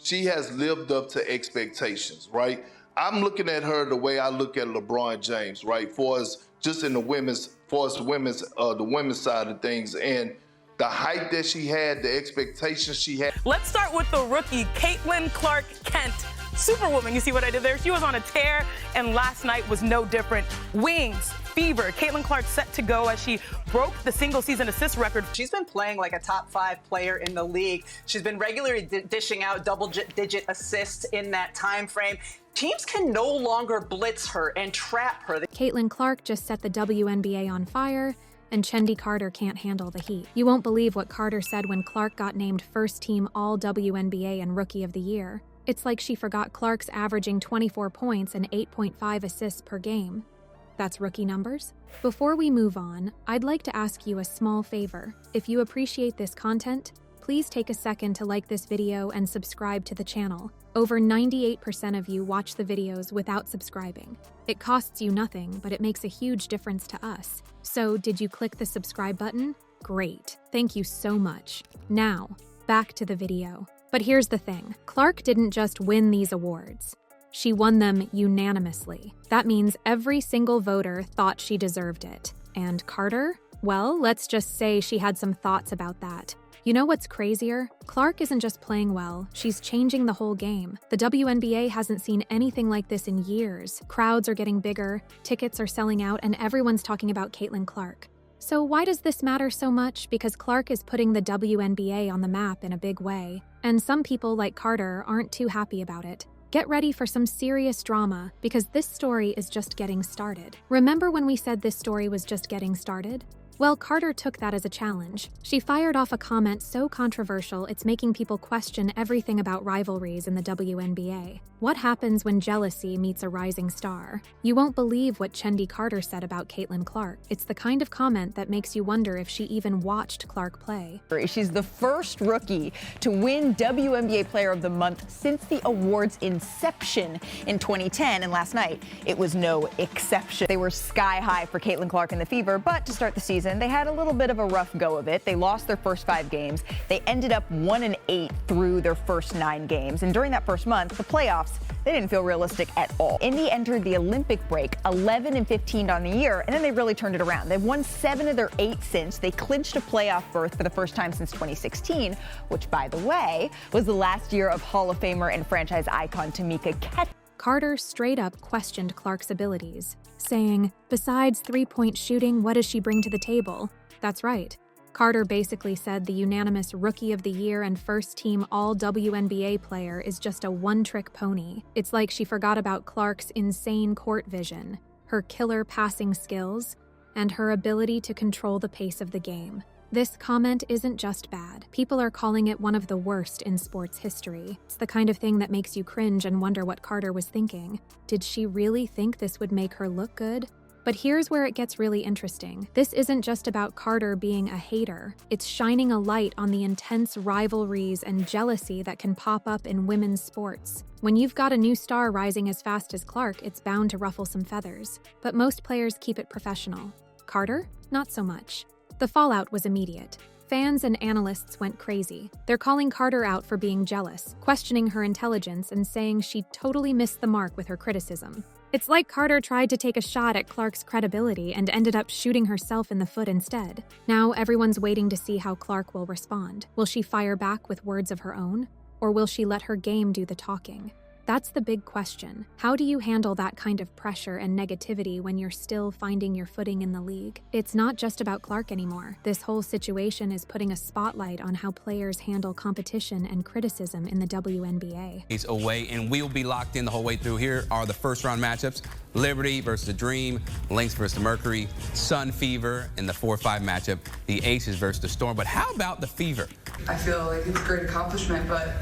she has lived up to expectations, right? I'm looking at her the way I look at LeBron James, right? For us, just in the women's side of things, and the height that she had, the expectations she had. Let's start with the rookie, Caitlin Clark-Kent. Superwoman, you see what I did there? She was on a tear, and last night was no different. Wings, fever. Caitlin Clark set to go as she broke the single-season assist record. She's been playing like a top 5 player in the league. She's been regularly dishing out double-digit assists in that time frame. Teams can no longer blitz her and trap her. Caitlin Clark just set the WNBA on fire, and Chenndy Carter can't handle the heat. You won't believe what Carter said when Clark got named first-team All-WNBA and Rookie of the Year. It's like she forgot Clark's averaging 24 points and 8.5 assists per game. That's rookie numbers. Before we move on, I'd like to ask you a small favor. If you appreciate this content, please take a second to like this video and subscribe to the channel. Over 98% of you watch the videos without subscribing. It costs you nothing, but it makes a huge difference to us. So, did you click the subscribe button? Great. Thank you so much. Now, back to the video. But here's the thing. Clark didn't just win these awards. She won them unanimously. That means every single voter thought she deserved it. And Carter? Well, let's just say she had some thoughts about that. You know what's crazier? Clark isn't just playing well, she's changing the whole game. The WNBA hasn't seen anything like this in years. Crowds are getting bigger, tickets are selling out, and everyone's talking about Caitlin Clark. So why does this matter so much? Because Clark is putting the WNBA on the map in a big way. And some people, like Carter, aren't too happy about it. Get ready for some serious drama, because this story is just getting started. Remember when we said this story was just getting started? Well, Carter took that as a challenge. She fired off a comment so controversial it's making people question everything about rivalries in the WNBA. What happens when jealousy meets a rising star? You won't believe what Chenndy Carter said about Caitlin Clark. It's the kind of comment that makes you wonder if she even watched Clark play. She's the first rookie to win WNBA Player of the Month since the award's inception in 2010, and last night it was no exception. They were sky high for Caitlin Clark and the Fever, but to start the season, they had a little bit of a rough go of it. They lost their first 5 games. They ended up 1-8 through their first 9 games. And during that first month, the playoffs, they didn't feel realistic at all. Indy entered the Olympic break 11-15 on the year, and then they really turned it around. They've won 7 of their 8 since. They clinched a playoff berth for the first time since 2016, which, by the way, was the last year of Hall of Famer and franchise icon Tamika Catchings. Carter straight up questioned Clark's abilities, saying, "Besides three-point shooting, what does she bring to the table?" That's right. Carter basically said the unanimous Rookie of the Year and first-team All-WNBA player is just a one-trick pony. It's like she forgot about Clark's insane court vision, her killer passing skills, and her ability to control the pace of the game. This comment isn't just bad. People are calling it one of the worst in sports history. It's the kind of thing that makes you cringe and wonder what Carter was thinking. Did she really think this would make her look good? But here's where it gets really interesting. This isn't just about Carter being a hater. It's shining a light on the intense rivalries and jealousy that can pop up in women's sports. When you've got a new star rising as fast as Clark, it's bound to ruffle some feathers. But most players keep it professional. Carter? Not so much. The fallout was immediate. Fans and analysts went crazy. They're calling Carter out for being jealous, questioning her intelligence, and saying she totally missed the mark with her criticism. It's like Carter tried to take a shot at Clark's credibility and ended up shooting herself in the foot instead. Now everyone's waiting to see how Clark will respond. Will she fire back with words of her own? Or will she let her game do the talking? That's the big question. How do you handle that kind of pressure and negativity when you're still finding your footing in the league? It's not just about Clark anymore. This whole situation is putting a spotlight on how players handle competition and criticism in the WNBA. He's away, and we'll be locked in the whole way through. Here are the first-round matchups. Liberty versus the Dream, Lynx versus the Mercury, Sun Fever in the 4-5 matchup, the Aces versus the Storm. But how about the Fever? I feel like it's a great accomplishment, but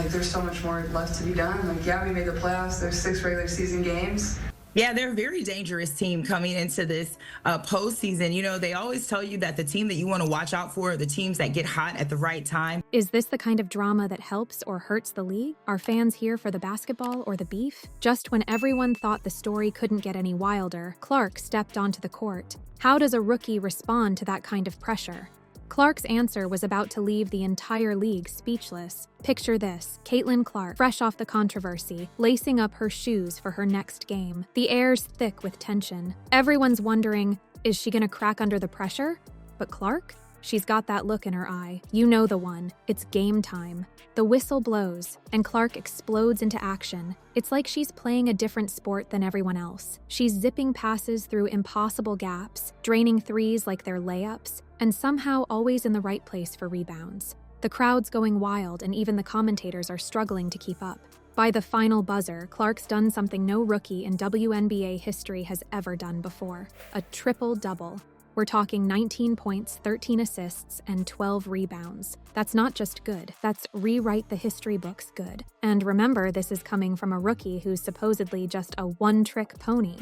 there's so much more left to be done. Yeah, we made the playoffs. There's 6 regular season games. Yeah, they're a very dangerous team coming into this postseason. You know, they always tell you that the team that you want to watch out for are the teams that get hot at the right time. Is this the kind of drama that helps or hurts the league? Are fans here for the basketball or the beef? Just when everyone thought the story couldn't get any wilder, Clark stepped onto the court. How does a rookie respond to that kind of pressure? Clark's answer was about to leave the entire league speechless. Picture this, Caitlin Clark, fresh off the controversy, lacing up her shoes for her next game. The air's thick with tension. Everyone's wondering, is she gonna crack under the pressure? But Clark? She's got that look in her eye. You know the one. It's game time. The whistle blows, and Clark explodes into action. It's like she's playing a different sport than everyone else. She's zipping passes through impossible gaps, draining threes like they're layups, and somehow always in the right place for rebounds. The crowd's going wild, and even the commentators are struggling to keep up. By the final buzzer, Clark's done something no rookie in WNBA history has ever done before. A triple-double. We're talking 19 points, 13 assists, and 12 rebounds. That's not just good, that's rewrite the history books good. And remember, this is coming from a rookie who's supposedly just a one-trick pony.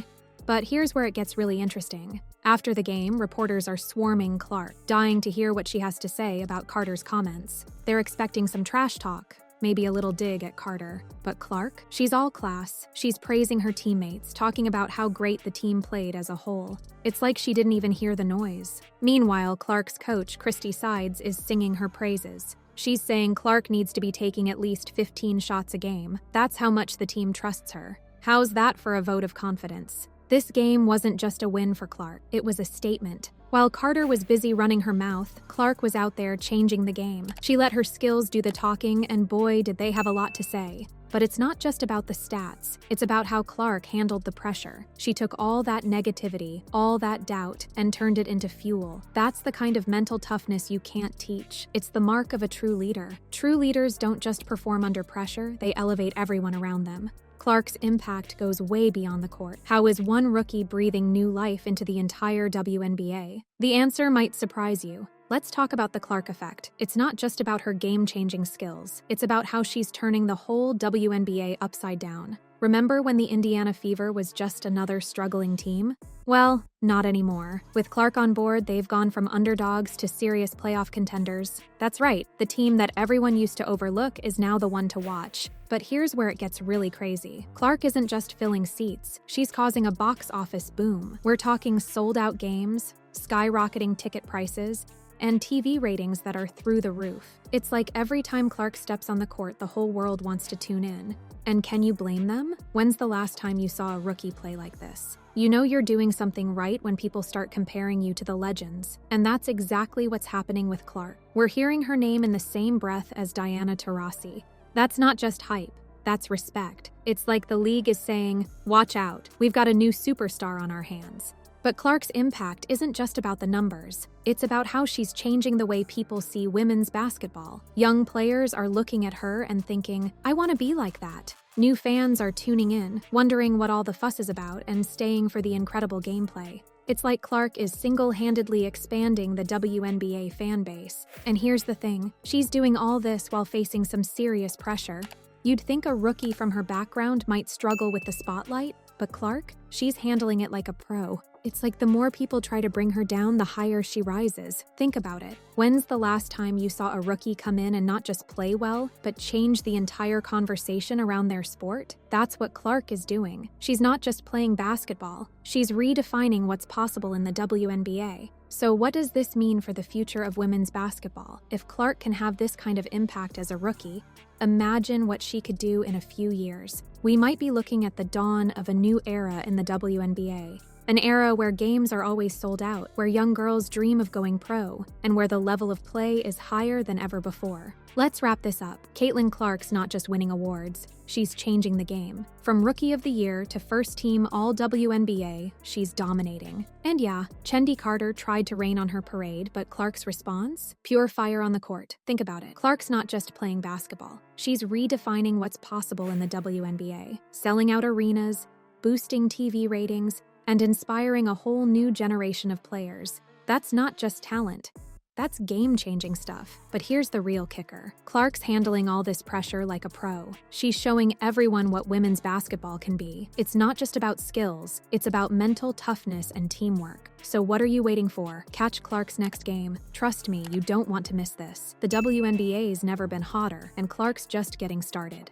But here's where it gets really interesting. After the game, reporters are swarming Clark, dying to hear what she has to say about Carter's comments. They're expecting some trash talk, maybe a little dig at Carter. But Clark? She's all class. She's praising her teammates, talking about how great the team played as a whole. It's like she didn't even hear the noise. Meanwhile, Clark's coach, Christy Sides, is singing her praises. She's saying Clark needs to be taking at least 15 shots a game. That's how much the team trusts her. How's that for a vote of confidence? This game wasn't just a win for Clark, it was a statement. While Carter was busy running her mouth, Clark was out there changing the game. She let her skills do the talking, and boy, did they have a lot to say. But it's not just about the stats, it's about how Clark handled the pressure. She took all that negativity, all that doubt, and turned it into fuel. That's the kind of mental toughness you can't teach. It's the mark of a true leader. True leaders don't just perform under pressure, they elevate everyone around them. Clark's impact goes way beyond the court. How is one rookie breathing new life into the entire WNBA? The answer might surprise you. Let's talk about the Clark effect. It's not just about her game-changing skills. It's about how she's turning the whole WNBA upside down. Remember when the Indiana Fever was just another struggling team? Well, not anymore. With Clark on board, they've gone from underdogs to serious playoff contenders. That's right, the team that everyone used to overlook is now the one to watch. But here's where it gets really crazy. Clark isn't just filling seats, she's causing a box office boom. We're talking sold-out games, skyrocketing ticket prices, and TV ratings that are through the roof. It's like every time Clark steps on the court, the whole world wants to tune in. And can you blame them? When's the last time you saw a rookie play like this? You know you're doing something right when people start comparing you to the legends. And that's exactly what's happening with Clark. We're hearing her name in the same breath as Diana Taurasi. That's not just hype, that's respect. It's like the league is saying, watch out, we've got a new superstar on our hands. But Clark's impact isn't just about the numbers. It's about how she's changing the way people see women's basketball. Young players are looking at her and thinking, I want to be like that. New fans are tuning in, wondering what all the fuss is about and staying for the incredible gameplay. It's like Clark is single-handedly expanding the WNBA fan base. And here's the thing, she's doing all this while facing some serious pressure. You'd think a rookie from her background might struggle with the spotlight, but Clark, she's handling it like a pro. It's like the more people try to bring her down, the higher she rises. Think about it. When's the last time you saw a rookie come in and not just play well, but change the entire conversation around their sport? That's what Clark is doing. She's not just playing basketball. She's redefining what's possible in the WNBA. So what does this mean for the future of women's basketball? If Clark can have this kind of impact as a rookie, imagine what she could do in a few years. We might be looking at the dawn of a new era in the WNBA. An era where games are always sold out, where young girls dream of going pro, and where the level of play is higher than ever before. Let's wrap this up. Caitlin Clark's not just winning awards, she's changing the game. From Rookie of the Year to First Team All-WNBA, she's dominating. And yeah, Chenndy Carter tried to rain on her parade, but Clark's response? Pure fire on the court. Think about it. Clark's not just playing basketball. She's redefining what's possible in the WNBA, selling out arenas, boosting TV ratings, and inspiring a whole new generation of players. That's not just talent. That's game-changing stuff. But here's the real kicker. Clark's handling all this pressure like a pro. She's showing everyone what women's basketball can be. It's not just about skills, it's about mental toughness and teamwork. So what are you waiting for? Catch Clark's next game. Trust me, you don't want to miss this. The WNBA's never been hotter, and Clark's just getting started.